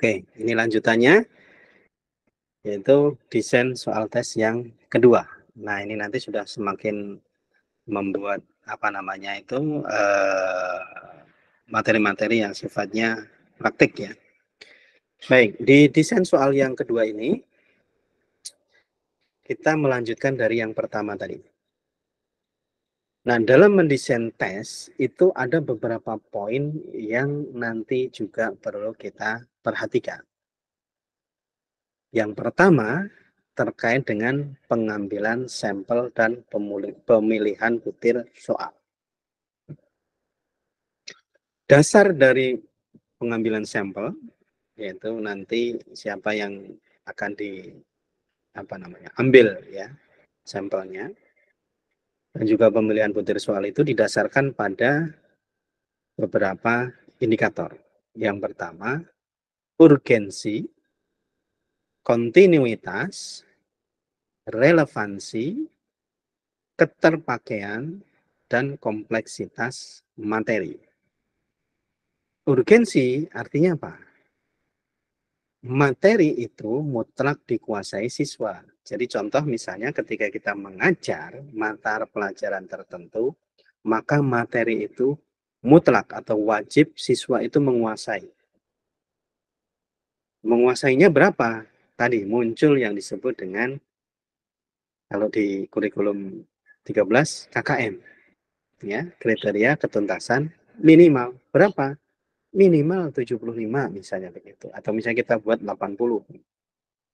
Oke, ini lanjutannya, yaitu desain soal tes yang kedua. Nah, ini nanti sudah semakin membuat, apa namanya itu, materi-materi yang sifatnya praktik ya. Baik, di desain soal yang kedua ini, kita melanjutkan dari yang pertama tadi. Nah, dalam mendesain tes, itu ada beberapa poin yang nanti juga perlu kita perhatikan. Yang pertama, terkait dengan pengambilan sampel dan pemilihan butir soal. Dasar dari pengambilan sampel, yaitu nanti siapa yang akan ambil ya sampelnya, dan juga pemilihan butir soal itu didasarkan pada beberapa indikator. Yang pertama, urgensi, kontinuitas, relevansi, keterpakaian, dan kompleksitas materi. Urgensi artinya apa? Materi itu mutlak dikuasai siswa. Jadi contoh misalnya ketika kita mengajar mata pelajaran tertentu, maka materi itu mutlak atau wajib siswa itu menguasai. Menguasainya berapa? Tadi muncul yang disebut dengan, kalau di kurikulum 13, KKM. Ya, kriteria ketuntasan minimal. Berapa? Minimal 75 misalnya begitu. Atau misalnya kita buat 80.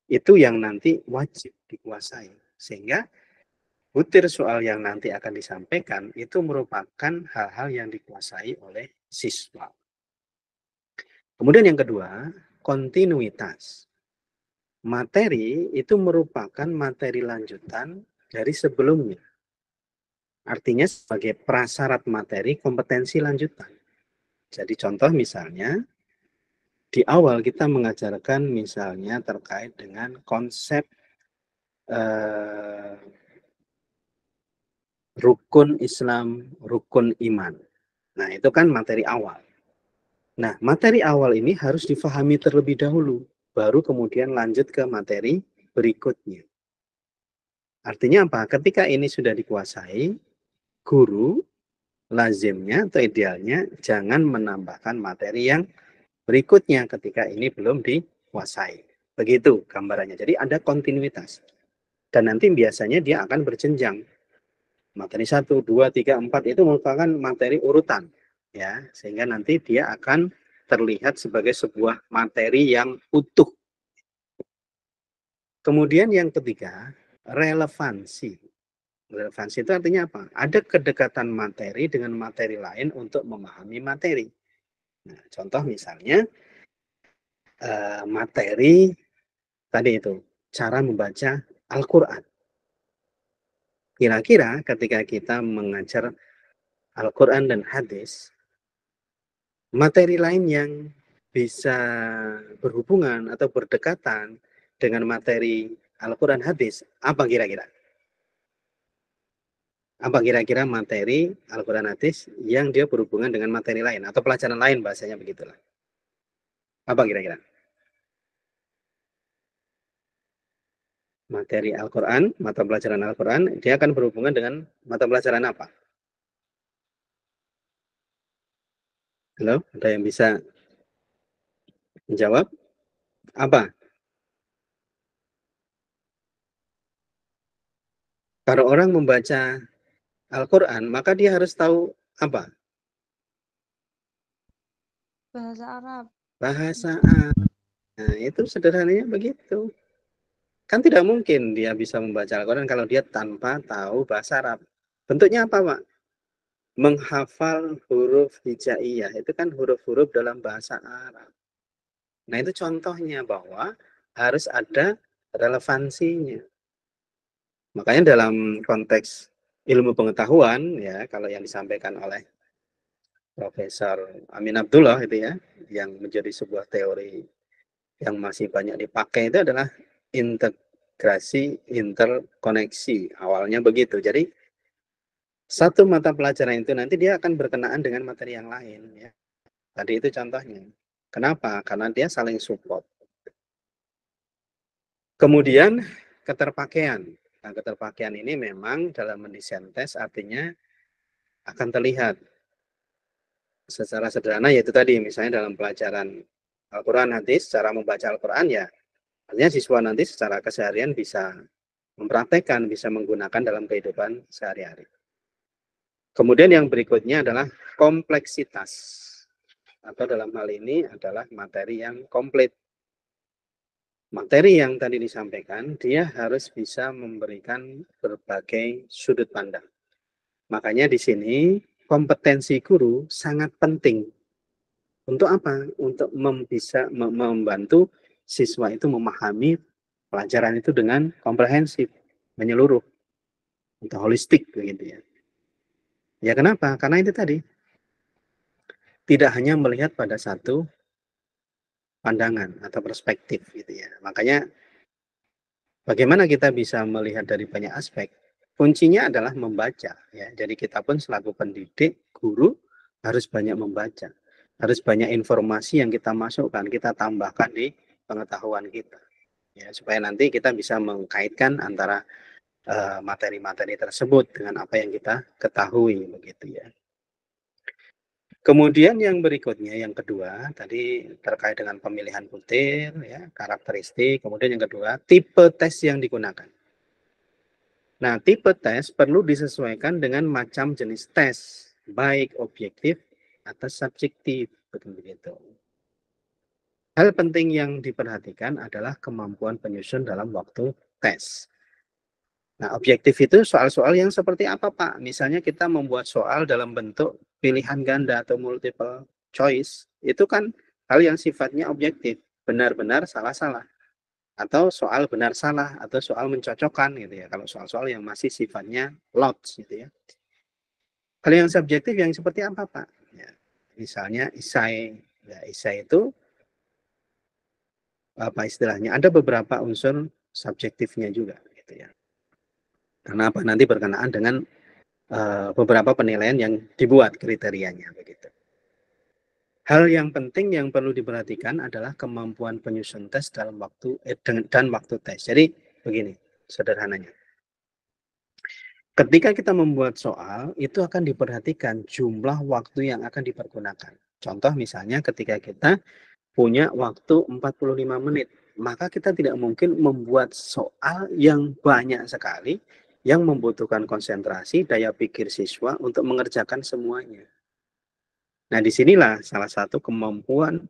Itu yang nanti wajib dikuasai. Sehingga butir soal yang nanti akan disampaikan itu merupakan hal-hal yang dikuasai oleh siswa. Kemudian yang kedua, kontinuitas. Materi itu merupakan materi lanjutan dari sebelumnya. Artinya sebagai prasyarat materi kompetensi lanjutan. Jadi contoh misalnya, di awal kita mengajarkan misalnya terkait dengan konsep rukun Islam, rukun iman. Nah, itu kan materi awal. Nah, materi awal ini harus difahami terlebih dahulu, baru kemudian lanjut ke materi berikutnya. Artinya apa? Ketika ini sudah dikuasai, guru lazimnya atau idealnya jangan menambahkan materi yang berikutnya ketika ini belum dikuasai. Begitu gambarannya. Jadi ada kontinuitas. Dan nanti biasanya dia akan berjenjang. Materi 1, 2, 3, 4 itu merupakan materi urutan. Ya, sehingga nanti dia akan terlihat sebagai sebuah materi yang utuh. Kemudian yang ketiga, relevansi. Relevansi itu artinya apa? Ada kedekatan materi dengan materi lain untuk memahami materi. Nah, contoh misalnya materi tadi itu, cara membaca Al-Quran. Kira-kira ketika kita mengajar Al-Quran dan hadis, materi lain yang bisa berhubungan atau berdekatan dengan materi Al-Quran hadis, apa kira-kira? Apa kira-kira materi Al-Quran hadis yang dia berhubungan dengan materi lain atau pelajaran lain, bahasanya begitulah. Apa kira-kira? Materi Al-Quran, mata pelajaran Al-Quran, dia akan berhubungan dengan mata pelajaran apa? Halo, ada yang bisa menjawab? Apa? Kalau orang membaca Al-Quran, maka dia harus tahu apa? Bahasa Arab. Bahasa Arab. Nah, itu sederhananya begitu. Kan tidak mungkin dia bisa membaca Al-Quran kalau dia tanpa tahu bahasa Arab. Bentuknya apa, Pak? Menghafal huruf hijaiyah. Itu kan huruf-huruf dalam bahasa Arab. Nah, itu contohnya bahwa harus ada relevansinya. Makanya dalam konteks ilmu pengetahuan, ya, kalau yang disampaikan oleh Profesor Amin Abdullah itu ya, yang menjadi sebuah teori yang masih banyak dipakai itu adalah integrasi interkoneksi. Awalnya begitu. Jadi satu mata pelajaran itu nanti dia akan berkenaan dengan materi yang lain ya. Tadi itu contohnya. Kenapa? Karena dia saling support. Kemudian keterpakaian. Nah, keterpakaian ini memang dalam mendesain tes artinya akan terlihat secara sederhana, yaitu tadi misalnya dalam pelajaran Al-Quran nanti secara membaca Al-Quran ya, artinya siswa nanti secara keseharian bisa mempraktekkan, bisa menggunakan dalam kehidupan sehari-hari. Kemudian yang berikutnya adalah kompleksitas, atau dalam hal ini adalah materi yang komplit. Materi yang tadi disampaikan, dia harus bisa memberikan berbagai sudut pandang. Makanya di sini kompetensi guru sangat penting. Untuk apa? Untuk bisa membantu siswa itu memahami pelajaran itu dengan komprehensif, menyeluruh, atau holistik begitu ya. Ya kenapa? Karena itu tadi, tidak hanya melihat pada satu pandangan atau perspektif gitu ya. Makanya bagaimana kita bisa melihat dari banyak aspek? Kuncinya adalah membaca ya. Jadi kita pun selaku pendidik, guru harus banyak membaca. Harus banyak informasi yang kita masukkan, kita tambahkan di pengetahuan kita. Ya, supaya nanti kita bisa mengkaitkan antara materi-materi tersebut dengan apa yang kita ketahui begitu ya. Kemudian yang berikutnya, yang kedua, tadi terkait dengan pemilihan butir, ya, karakteristik. Kemudian yang kedua, tipe tes yang digunakan. Nah, tipe tes perlu disesuaikan dengan macam jenis tes, baik objektif atau subjektif, begitu. Hal penting yang diperhatikan adalah kemampuan penyusun dalam waktu tes. Nah, objektif itu soal-soal yang seperti apa, Pak? Misalnya kita membuat soal dalam bentuk pilihan ganda atau multiple choice, itu kan hal yang sifatnya objektif, benar-benar salah-salah. Atau soal benar-salah, atau soal mencocokkan gitu ya, kalau soal-soal yang masih sifatnya lots gitu ya. Hal yang subjektif yang seperti apa, Pak? Ya, misalnya isai. Ya, isai itu apa istilahnya? Ada beberapa unsur subjektifnya juga gitu ya. Karena apa? Nanti berkenaan dengan beberapa penilaian yang dibuat kriterianya begitu. Hal yang penting yang perlu diperhatikan adalah kemampuan penyusun tes dalam waktu dan waktu tes. Jadi begini sederhananya. Ketika kita membuat soal, itu akan diperhatikan jumlah waktu yang akan dipergunakan. Contoh misalnya ketika kita punya waktu 45 menit, maka kita tidak mungkin membuat soal yang banyak sekali yang membutuhkan konsentrasi, daya pikir siswa untuk mengerjakan semuanya. Nah, disinilah salah satu kemampuan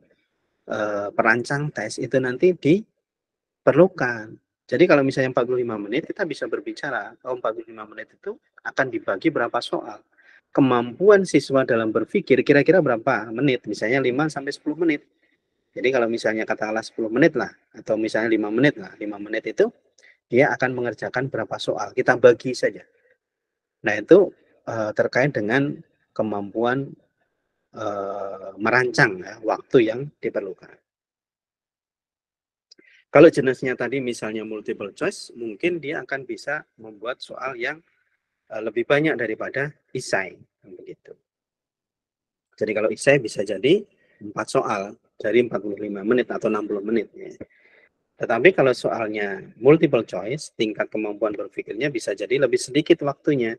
perancang tes itu nanti diperlukan. Jadi kalau misalnya 45 menit, kita bisa berbicara, 45 menit itu akan dibagi berapa soal. Kemampuan siswa dalam berpikir kira-kira berapa menit, misalnya 5 sampai 10 menit. Jadi kalau misalnya katakanlah 10 menit lah, atau misalnya 5 menit lah, 5 menit itu dia akan mengerjakan berapa soal, kita bagi saja. Nah itu terkait dengan kemampuan merancang ya, waktu yang diperlukan. Kalau jenisnya tadi misalnya multiple choice, mungkin dia akan bisa membuat soal yang lebih banyak daripada isai, begitu. Jadi kalau isai bisa jadi 4 soal dari 45 menit atau 60 menit. Ya. Tetapi kalau soalnya multiple choice, tingkat kemampuan berpikirnya bisa jadi lebih sedikit waktunya.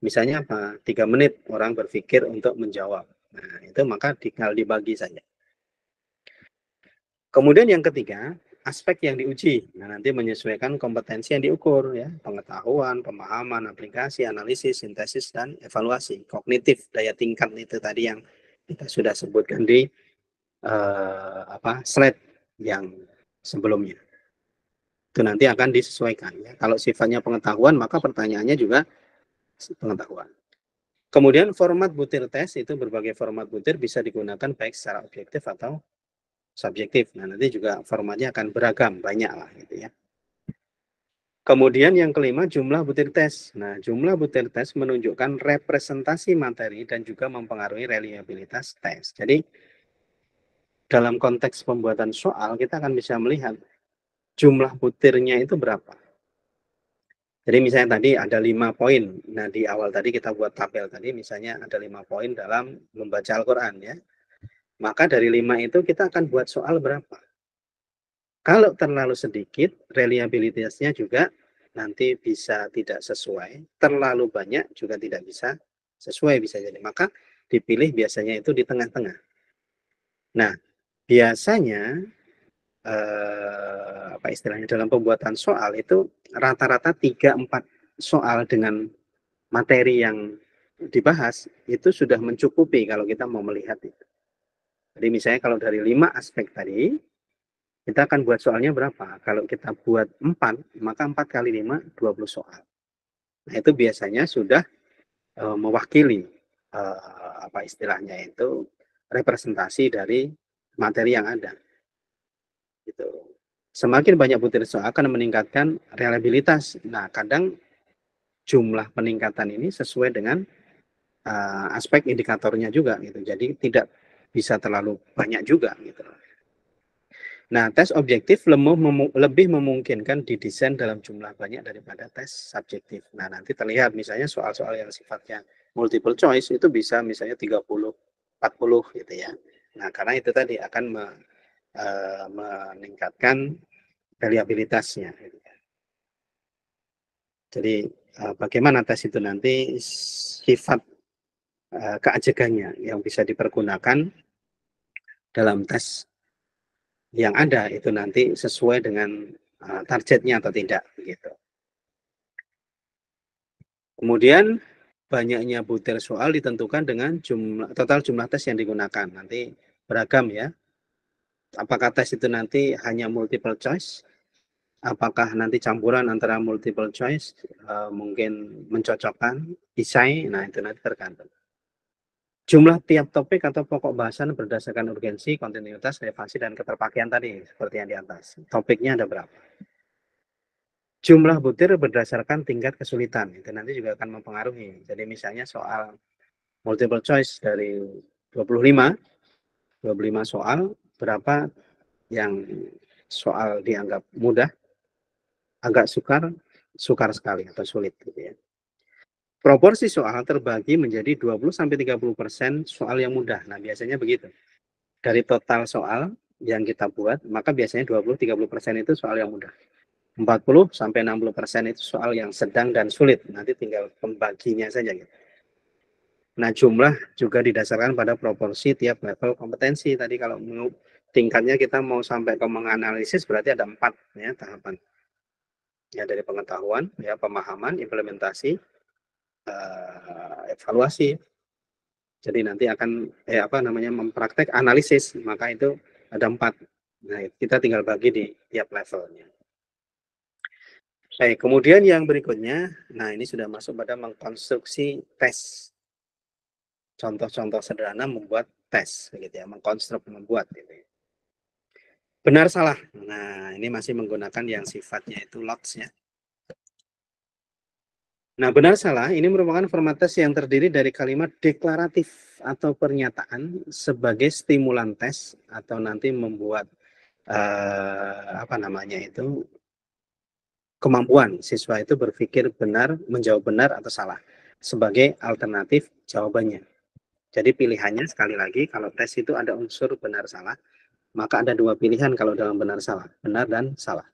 Misalnya apa? 3 menit orang berpikir untuk menjawab. Nah, itu maka tinggal dibagi saja. Kemudian yang ketiga, aspek yang diuji. Nah, nanti menyesuaikan kompetensi yang diukur ya, pengetahuan, pemahaman, aplikasi, analisis, sintesis dan evaluasi. Kognitif, daya tingkat itu tadi yang kita sudah sebutkan di slide yang sebelumnya. Itu nanti akan disesuaikan ya. Kalau sifatnya pengetahuan, maka pertanyaannya juga pengetahuan. Kemudian format butir tes itu berbagai format butir bisa digunakan baik secara objektif atau subjektif. Nah, nanti juga formatnya akan beragam, banyak lah gitu ya. Kemudian yang kelima, jumlah butir tes. Nah, jumlah butir tes menunjukkan representasi materi dan juga mempengaruhi reliabilitas tes. Jadi, dalam konteks pembuatan soal, kita akan bisa melihat jumlah butirnya itu berapa. Jadi misalnya tadi ada 5 poin. Nah, di awal tadi kita buat tabel tadi, misalnya ada 5 poin dalam membaca Al-Quran ya. Maka dari 5 itu kita akan buat soal berapa. Kalau terlalu sedikit, reliabilitasnya juga nanti bisa tidak sesuai. Terlalu banyak juga tidak bisa sesuai bisa jadi. Maka dipilih biasanya itu di tengah-tengah. Nah, biasanya apa istilahnya dalam pembuatan soal itu rata-rata 3-4 soal dengan materi yang dibahas itu sudah mencukupi kalau kita mau melihat itu. Jadi misalnya kalau dari 5 aspek tadi, kita akan buat soalnya berapa? Kalau kita buat 4, maka 4 kali 5, 20 soal. Nah, itu biasanya sudah mewakili apa istilahnya itu representasi dari materi yang ada. Gitu. Semakin banyak butir soal akan meningkatkan reliabilitas. Nah, kadang jumlah peningkatan ini sesuai dengan aspek indikatornya juga gitu. Jadi tidak bisa terlalu banyak juga gitu. Nah, tes objektif lebih memungkinkan didesain dalam jumlah banyak daripada tes subjektif. Nah, nanti terlihat misalnya soal-soal yang sifatnya multiple choice itu bisa misalnya 30, 40 gitu ya. Nah, karena itu tadi akan meningkatkan reliabilitasnya. Gitu ya. Jadi bagaimana tes itu nanti sifat keajegannya yang bisa dipergunakan dalam tes yang ada itu nanti sesuai dengan targetnya atau tidak gitu. Kemudian banyaknya butir soal ditentukan dengan total jumlah tes yang digunakan. Nanti beragam ya. Apakah tes itu nanti hanya multiple choice? Apakah nanti campuran antara multiple choice, mungkin mencocokkan, esai, nah itu nanti tergantung. Jumlah tiap topik atau pokok bahasan berdasarkan urgensi, kontinuitas, relevansi, dan keterpakaian tadi, seperti yang di atas. Topiknya ada berapa? Jumlah butir berdasarkan tingkat kesulitan, itu nanti juga akan mempengaruhi. Jadi misalnya soal multiple choice dari 25 soal, berapa yang soal dianggap mudah, agak sukar sekali atau sulit gitu ya. Proporsi soal terbagi menjadi 20-30% soal yang mudah. Nah, biasanya begitu. Dari total soal yang kita buat, maka biasanya 20-30% itu soal yang mudah. 40-60% itu soal yang sedang dan sulit. Nanti tinggal pembaginya saja gitu. Nah, jumlah juga didasarkan pada proporsi tiap level kompetensi. Tadi kalau tingkatnya kita mau sampai ke menganalisis berarti ada 4 ya tahapan. Ya dari pengetahuan, ya pemahaman, implementasi, evaluasi. Jadi nanti akan mempraktek analisis, maka itu ada 4. Nah, kita tinggal bagi di tiap levelnya. Baik, kemudian yang berikutnya, nah ini sudah masuk pada mengkonstruksi tes. Contoh-contoh sederhana membuat tes, gitu ya, mengkonstruk, membuat. Gitu ya. Benar salah. Nah, ini masih menggunakan yang sifatnya itu lots ya. Nah, benar salah ini merupakan format tes yang terdiri dari kalimat deklaratif atau pernyataan sebagai stimulan tes atau nanti membuat kemampuan siswa itu berpikir benar, menjawab benar atau salah sebagai alternatif jawabannya. Jadi pilihannya sekali lagi kalau tes itu ada unsur benar salah, maka ada 2 pilihan kalau dalam benar salah, benar dan salah.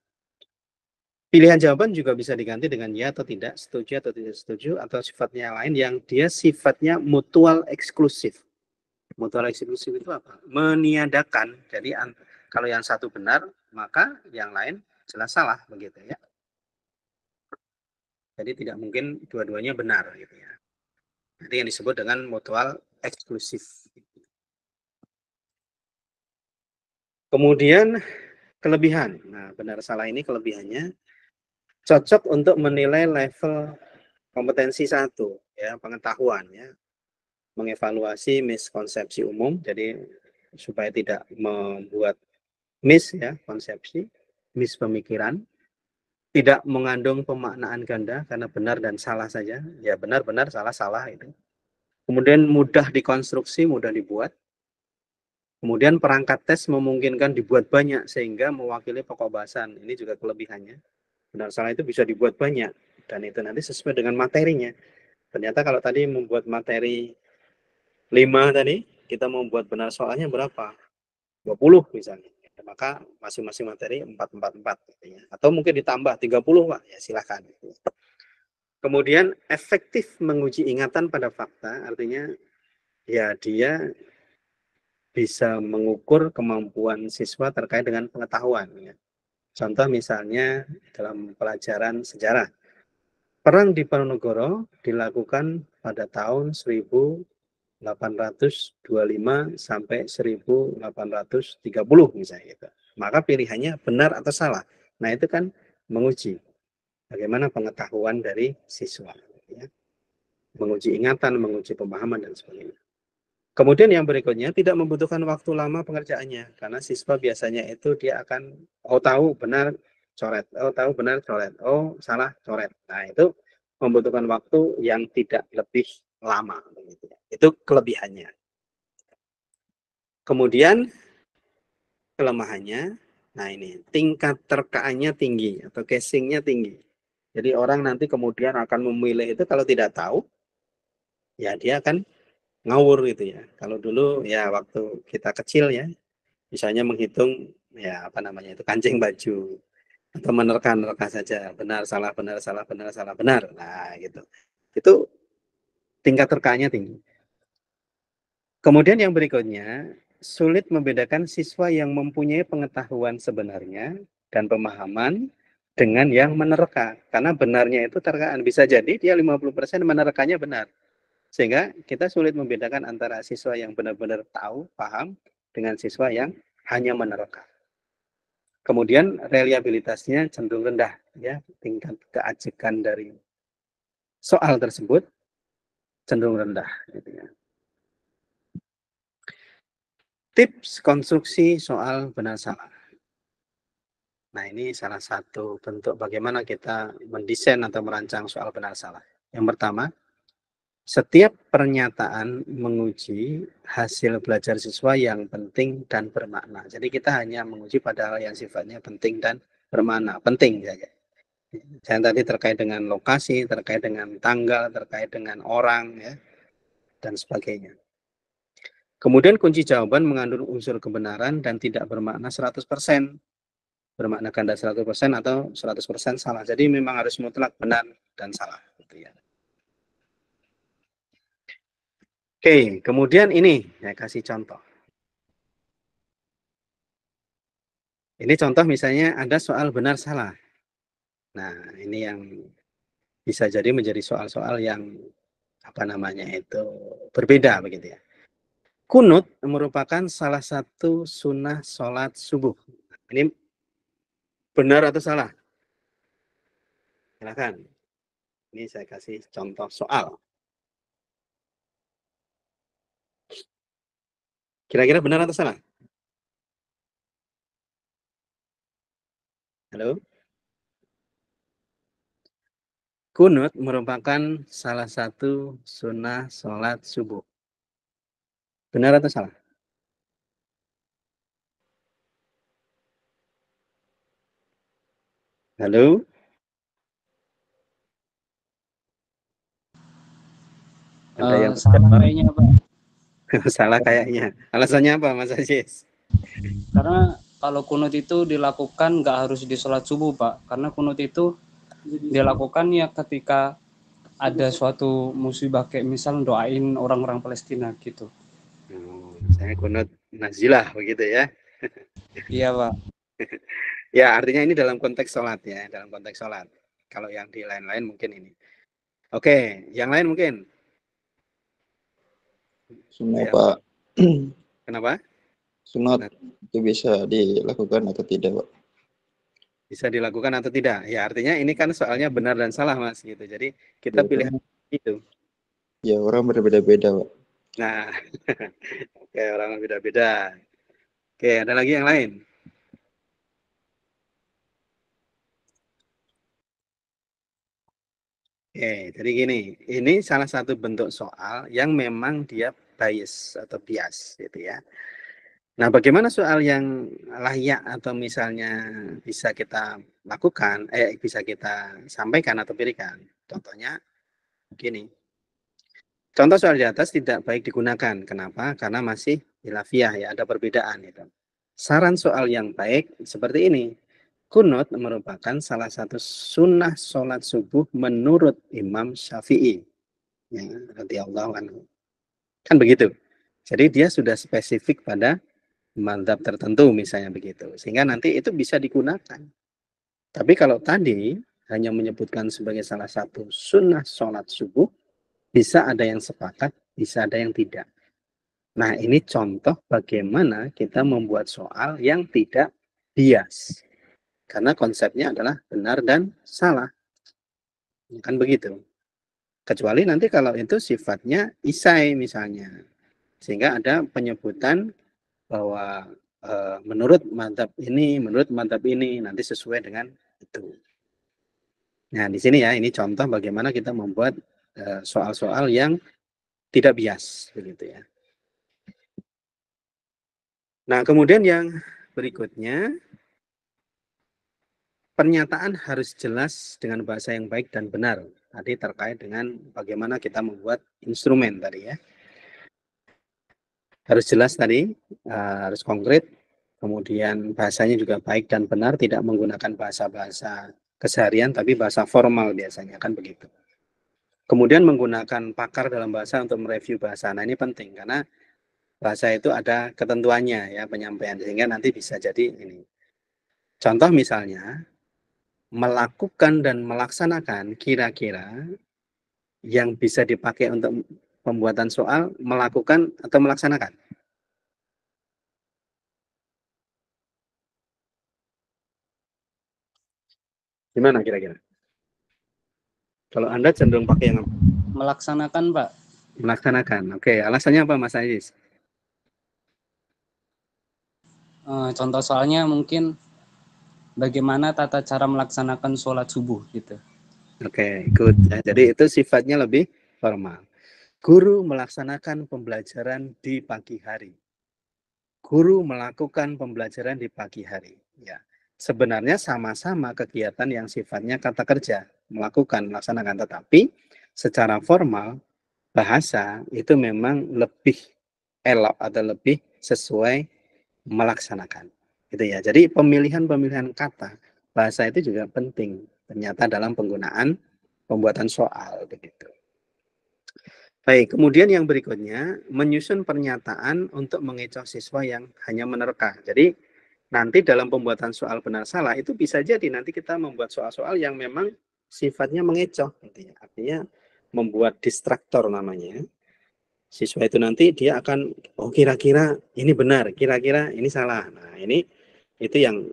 Pilihan jawaban juga bisa diganti dengan ya atau tidak, setuju atau tidak setuju, atau sifatnya lain yang dia sifatnya mutual eksklusif. Mutual eksklusif itu apa? Meniadakan. Jadi kalau yang satu benar, maka yang lain jelas salah begitu ya. Jadi tidak mungkin dua-duanya benar gitu ya. Itu yang disebut dengan mutual eksklusif. Kemudian kelebihan. Nah, benar salah ini kelebihannya cocok untuk menilai level kompetensi 1 ya, pengetahuan ya. Mengevaluasi miskonsepsi umum, jadi supaya tidak membuat ya konsepsi, pemikiran, tidak mengandung pemaknaan ganda karena benar dan salah saja, ya benar-benar salah-salah itu. Kemudian mudah dikonstruksi, mudah dibuat. Kemudian perangkat tes memungkinkan dibuat banyak sehingga mewakili pokok bahasan. Ini juga kelebihannya. Benar salah itu bisa dibuat banyak dan itu nanti sesuai dengan materinya. Ternyata kalau tadi membuat materi 5 tadi, kita mau buat benar soalnya berapa? 20 misalnya. Maka masing-masing materi 4, 4, 4 gitu ya. Atau mungkin ditambah 30 Pak, ya silakan. Kemudian efektif menguji ingatan pada fakta, artinya ya dia bisa mengukur kemampuan siswa terkait dengan pengetahuan. Ya. Contoh misalnya dalam pelajaran sejarah. Perang di Ponorogo dilakukan pada tahun 1825 sampai 1830 misalnya gitu. Maka pilihannya benar atau salah. Nah itu kan menguji bagaimana pengetahuan dari siswa. Ya. Menguji ingatan, menguji pemahaman dan sebagainya. Kemudian yang berikutnya tidak membutuhkan waktu lama pengerjaannya karena siswa biasanya itu dia akan tahu benar coret, tahu benar coret, salah coret. Nah, itu membutuhkan waktu yang tidak lebih lama begitu ya. Itu kelebihannya. Kemudian kelemahannya, nah ini tingkat terkaannya tinggi atau casingnya tinggi. Jadi orang nanti kemudian akan memilih itu kalau tidak tahu, ya dia akan ngawur gitu ya. Kalau dulu ya waktu kita kecil ya, misalnya menghitung ya apa namanya itu kancing baju atau menerka-nerka saja benar salah benar salah benar salah benar. Nah, gitu. Itu tingkat terkanya tinggi. Kemudian yang berikutnya, sulit membedakan siswa yang mempunyai pengetahuan sebenarnya dan pemahaman dengan yang menerka. Karena benarnya itu terkaan. Bisa jadi dia 50% menerkanya benar. Sehingga kita sulit membedakan antara siswa yang benar-benar tahu, paham, dengan siswa yang hanya menerka. Kemudian reliabilitasnya cenderung rendah, ya tingkat keajekan dari soal tersebut cenderung rendah. Gitu ya. Tips konstruksi soal benar salah. Nah ini salah satu bentuk bagaimana kita mendesain atau merancang soal benar salah. Yang pertama, setiap pernyataan menguji hasil belajar siswa yang penting dan bermakna. Jadi kita hanya menguji pada hal yang sifatnya penting dan bermakna. Penting saja. Yang tadi terkait dengan lokasi, terkait dengan tanggal, terkait dengan orang, ya, dan sebagainya. Kemudian kunci jawaban mengandung unsur kebenaran dan tidak bermakna 100%. Bermakna ganda 100% atau 100% salah. Jadi memang harus mutlak benar dan salah. Gitu ya. Oke, kemudian ini saya kasih contoh. Ini contoh misalnya ada soal benar salah. Nah, ini yang bisa jadi menjadi soal-soal yang apa namanya itu berbeda begitu ya. Kunut merupakan salah satu sunnah sholat subuh. Ini benar atau salah? Silakan. Ini saya kasih contoh soal. Kira-kira benar atau salah? Halo? Kunut merupakan salah satu sunnah sholat subuh. Benar atau salah? Halo? Ada yang Salah kayaknya Pak. salah kayaknya. Alasannya apa Mas Aziz? Karena kalau kunut itu dilakukan nggak harus di sholat subuh Pak. Karena kunut itu dilakukan ya ketika ada suatu musibah kayak misal doain orang-orang Palestina gitu. Saya kunut nazilah begitu ya. Iya Pak. Ya artinya ini dalam konteks sholat ya, dalam konteks sholat. Kalau yang di lain-lain mungkin ini. Oke, yang lain mungkin. Semua Ya. Pak. Kenapa? Sunat itu bisa dilakukan atau tidak Pak? Bisa dilakukan atau tidak? Ya artinya ini kan soalnya benar dan salah Mas gitu. Jadi kita Ya, pilih kan? itu. Ya orang berbeda-beda Pak. Nah, oke orang beda-beda. Oke, ada lagi yang lain. Oke, jadi gini, ini salah satu bentuk soal yang memang dia bias atau bias gitu ya. Nah, bagaimana soal yang layak atau misalnya bisa kita lakukan, bisa kita sampaikan atau berikan? Contohnya gini, Contoh soal di atas tidak baik digunakan. Kenapa? Karena masih khilafiyah ya, ada perbedaan itu. Saran soal yang baik seperti ini. Kunut merupakan salah satu sunnah sholat subuh menurut Imam Syafi'i. Ya, radhiyallahu anhu. Kan begitu. Jadi dia sudah spesifik pada mazhab tertentu misalnya begitu. Sehingga nanti itu bisa digunakan. Tapi kalau tadi hanya menyebutkan sebagai salah satu sunnah sholat subuh, bisa ada yang sepakat, bisa ada yang tidak. Nah, ini contoh bagaimana kita membuat soal yang tidak bias. Karena konsepnya adalah benar dan salah. Kan begitu. Kecuali nanti kalau itu sifatnya isai misalnya. Sehingga ada penyebutan bahwa menurut madzhab ini nanti sesuai dengan itu. Nah, di sini ya, ini contoh bagaimana kita membuat soal-soal yang tidak bias begitu ya. Nah, kemudian yang berikutnya, pernyataan harus jelas dengan bahasa yang baik dan benar. Tadi terkait dengan bagaimana kita membuat instrumen tadi ya. Harus jelas tadi, harus konkret, kemudian bahasanya juga baik dan benar, tidak menggunakan bahasa-bahasa keseharian, tapi bahasa formal biasanya, kan begitu. Kemudian menggunakan pakar dalam bahasa untuk mereview bahasa. Nah, ini penting, karena bahasa itu ada ketentuannya ya, penyampaian, sehingga nanti bisa jadi ini. Contoh misalnya, melakukan dan melaksanakan, kira-kira yang bisa dipakai untuk pembuatan soal, melakukan atau melaksanakan. Gimana kira-kira? Kalau Anda cenderung pakai yang Melaksanakan, Pak. melaksanakan. Oke, alasannya apa Mas Aziz? Contoh soalnya mungkin bagaimana tata cara melaksanakan sholat subuh gitu. Oke, good. Ya, jadi itu sifatnya lebih formal. Guru melaksanakan pembelajaran di pagi hari. Guru melakukan pembelajaran di pagi hari. Ya, sebenarnya sama-sama kegiatan yang sifatnya kata kerja, melakukan, melaksanakan, tetapi secara formal bahasa itu memang lebih elok atau lebih sesuai melaksanakan. Gitu ya. Jadi pemilihan-pemilihan kata bahasa itu juga penting ternyata dalam penggunaan pembuatan soal begitu. Baik, kemudian yang berikutnya menyusun pernyataan untuk mengecoh siswa yang hanya menerka. Jadi nanti dalam pembuatan soal benar salah itu bisa jadi nanti kita membuat soal-soal yang memang sifatnya mengecoh, gitu ya. Artinya membuat distraktor namanya. Siswa itu nanti dia akan kira-kira ini benar, kira-kira ini salah. Nah, ini itu yang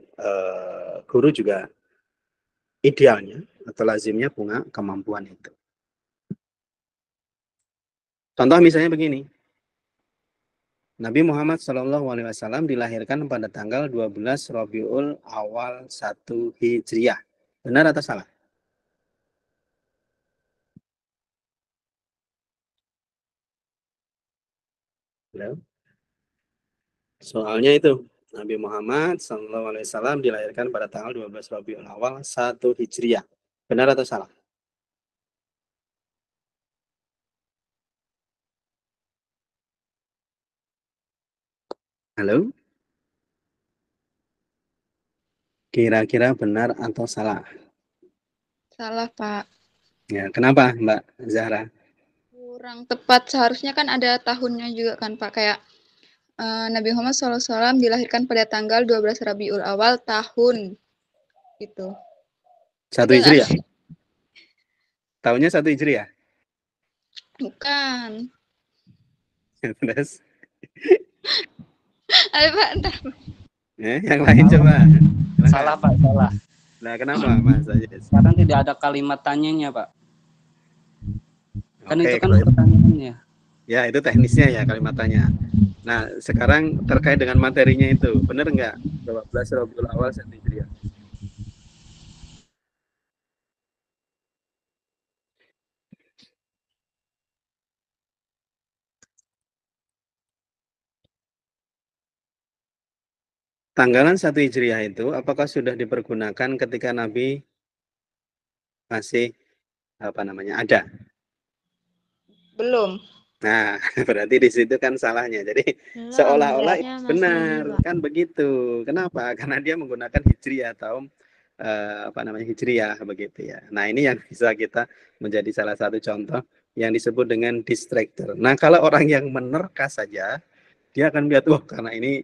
guru juga idealnya atau lazimnya punya kemampuan itu. Contoh misalnya begini. Nabi Muhammad SAW dilahirkan pada tanggal 12 Rabiul Awal 1 Hijriah. Benar atau salah? Halo? Soalnya itu, Nabi Muhammad SAW dilahirkan pada tanggal 12 Rabiul Awal 1 Hijriah. Benar atau salah? Halo? Kira-kira benar atau salah? Salah, Pak. Ya, kenapa Mbak Zahra? Kurang tepat. Seharusnya kan ada tahunnya juga kan, Pak. Kayak Nabi Muhammad SAW dilahirkan pada tanggal 12 Rabiul Awal tahun gitu. 1 Betul nggak? Hijriah? Tahunnya 1 Hijriah? Bukan. Terus? Ayo, Pak, entar. Yang lain coba. Salah, Pak, salah. Nah, kenapa Mas Aziz? Sekarang tidak ada kalimat tanyanya, Pak. Kan Oke, itu kan kalau itu, pertanyaannya. ya itu teknisnya ya kalimatannya. Nah, sekarang terkait dengan materinya itu, benar nggak 12 Rabiul Awal 1 Hijriah? Tanggalan 1 Hijriah itu apakah sudah dipergunakan ketika Nabi masih ada? Belum. Nah, berarti di situ kan salahnya. Jadi Belum, seolah-olah enggaknya itu masih benar, Pak. kan begitu. Kenapa? Karena dia menggunakan hijriyah atau hijriyah begitu ya. Nah, ini yang bisa kita menjadi salah satu contoh yang disebut dengan distractor. Nah, kalau orang yang menerka saja, dia akan melihat, wah, karena ini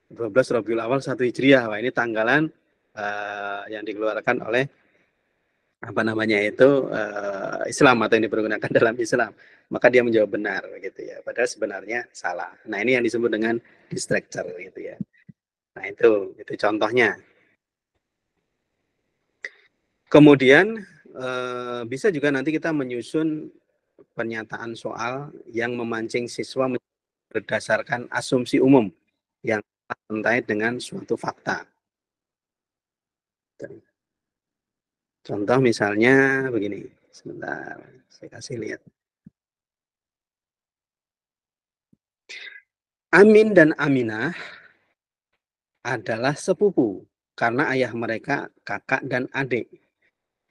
12 Rabiul Awal 1 Hijriah, wah ini tanggalan yang dikeluarkan oleh Islam atau yang dipergunakan dalam Islam, maka dia menjawab benar gitu ya, padahal sebenarnya salah. Nah, ini yang disebut dengan distractor gitu ya. Nah, itu contohnya. Kemudian bisa juga nanti kita menyusun pernyataan soal yang memancing siswa berdasarkan asumsi umum yang terkait dengan suatu fakta. Contoh misalnya begini, sebentar saya kasih lihat. Amin dan Aminah adalah sepupu karena ayah mereka kakak dan adik.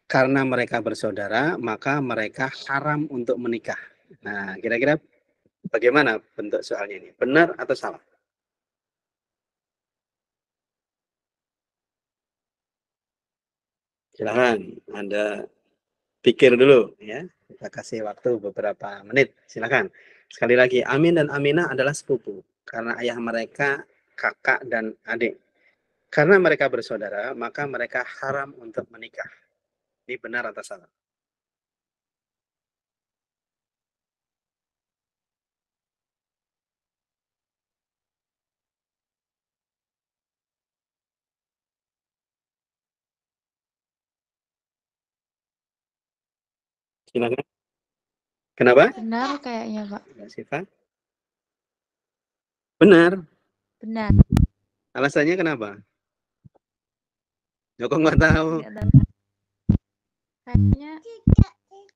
Karena mereka bersaudara, maka mereka haram untuk menikah. Nah, kira-kira bagaimana bentuk soalnya ini? Benar atau salah? Silahkan Anda pikir dulu ya. Kita kasih waktu beberapa menit. Silahkan. Sekali lagi, Amin dan Aminah adalah sepupu karena ayah mereka kakak dan adik. Karena mereka bersaudara, maka mereka haram untuk menikah. Ini benar atau salah? Silakan. Kenapa? Benar kayaknya, Pak. Sifat? Benar. Benar. Alasannya kenapa? Joko nggak tahu. Nggak tahu.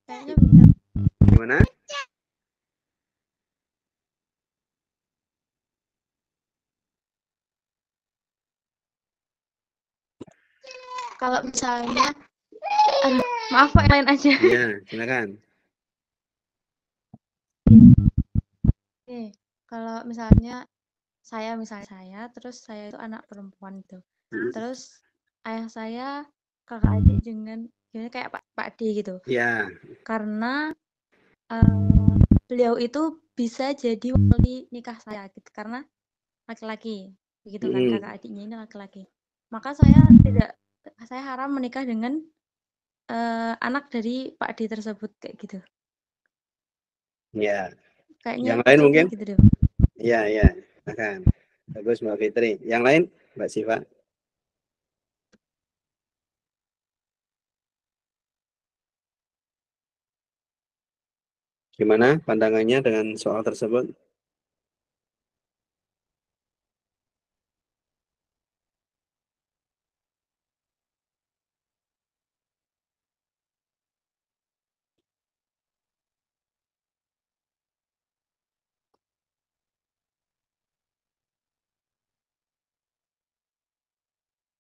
Kayaknya benar. Gimana? Kalau misalnya, maaf Pak, yang lain aja. Iya, silakan. Oke, kalau misalnya saya, terus saya itu anak perempuan itu. Terus ayah saya kakak adik dengan kayak Pak D gitu. Iya. Karena beliau itu bisa jadi wali nikah saya gitu karena laki-laki. Begitu kan, kakak adiknya ini laki-laki. Maka saya haram menikah dengan anak dari Pak D tersebut kayak gitu. Iya. Kayaknya Yang lain mungkin? gitu deh. Iya. Silakan. Bagus Mbak Fitri. Yang lain, Mbak Siva. Gimana pandangannya dengan soal tersebut?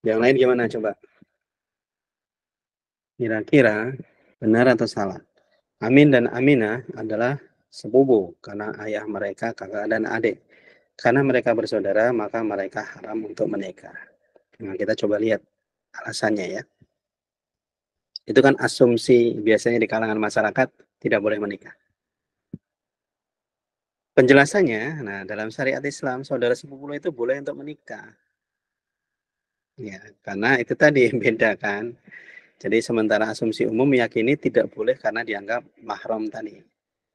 Yang lain gimana coba? Kira-kira benar atau salah? Amin dan Aminah adalah sepupu karena ayah mereka kakak dan adik. Karena mereka bersaudara, maka mereka haram untuk menikah. Nah, kita coba lihat alasannya ya. Itu kan asumsi biasanya di kalangan masyarakat tidak boleh menikah. Penjelasannya, nah dalam syariat Islam, saudara sepupu itu boleh untuk menikah. Ya, karena itu tadi bedakan. Jadi sementara asumsi umum meyakini tidak boleh karena dianggap mahram tadi.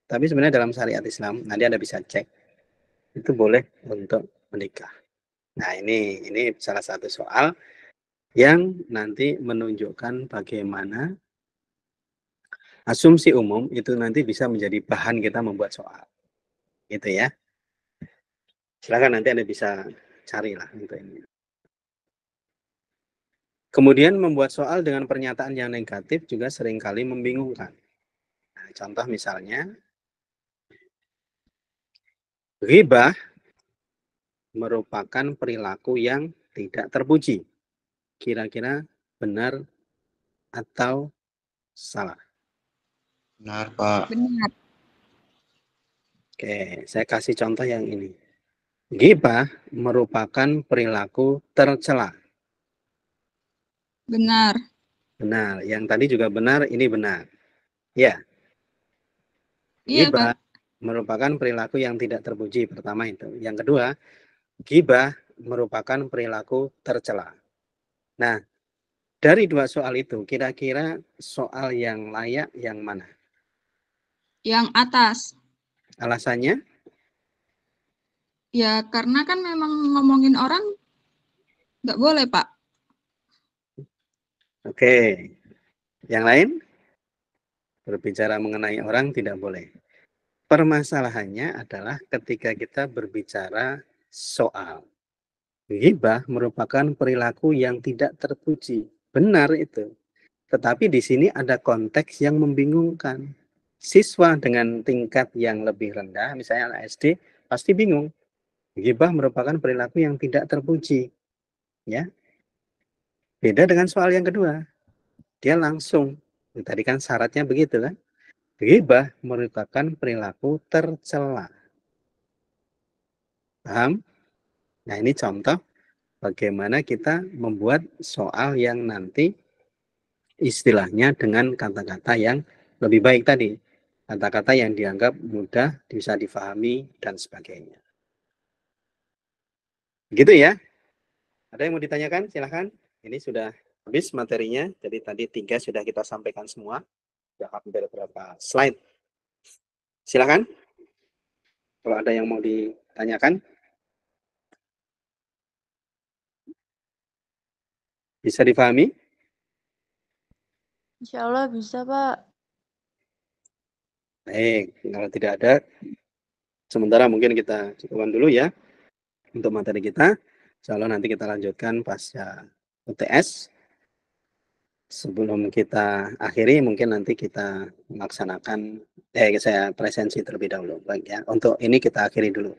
Tapi sebenarnya dalam syariat Islam, nanti Anda bisa cek, itu boleh untuk menikah. Nah, ini salah satu soal yang nanti menunjukkan bagaimana asumsi umum itu nanti bisa menjadi bahan kita membuat soal. Gitu ya. Silakan nanti Anda bisa carilah untuk ini. Kemudian membuat soal dengan pernyataan yang negatif juga seringkali membingungkan. Nah, contoh misalnya, ghibah merupakan perilaku yang tidak terpuji. Kira-kira benar atau salah? Benar, Pak. Benar. Oke, saya kasih contoh yang ini. Ghibah merupakan perilaku tercela. Benar. Benar, yang tadi juga benar, ini benar. Ya, Iya, ghibah Pak. merupakan perilaku yang tidak terpuji, pertama itu. Yang kedua, ghibah merupakan perilaku tercela. Nah, dari dua soal itu, kira-kira soal yang layak yang mana? Yang atas. Alasannya? Ya, karena kan memang ngomongin orang nggak boleh, Pak. Oke. Yang lain? Berbicara mengenai orang tidak boleh. Permasalahannya adalah ketika kita berbicara soal ghibah merupakan perilaku yang tidak terpuji. Benar itu. Tetapi di sini ada konteks yang membingungkan. Siswa dengan tingkat yang lebih rendah, misalnya anak SD, pasti bingung. Ghibah merupakan perilaku yang tidak terpuji. Ya. Beda dengan soal yang kedua. Dia langsung. Tadi kan syaratnya begitu kan. Ghibah merupakan perilaku tercela. Paham? Nah, ini contoh bagaimana kita membuat soal yang nanti istilahnya dengan kata-kata yang lebih baik tadi. Kata-kata yang dianggap mudah, bisa difahami, dan sebagainya. Gitu ya. Ada yang mau ditanyakan? Silahkan. Ini sudah habis materinya. Jadi tadi 3 sudah kita sampaikan semua. Sudah hampir berapa slide. Silahkan. Kalau ada yang mau ditanyakan. Bisa difahami? Insya Allah bisa, Pak. Baik, kalau tidak ada, sementara mungkin kita cukupkan dulu ya untuk materi kita. Insya Allah nanti kita lanjutkan pasca UTS. Sebelum kita akhiri, mungkin nanti kita melaksanakan, saya presensi terlebih dahulu. Baik ya, untuk ini kita akhiri dulu.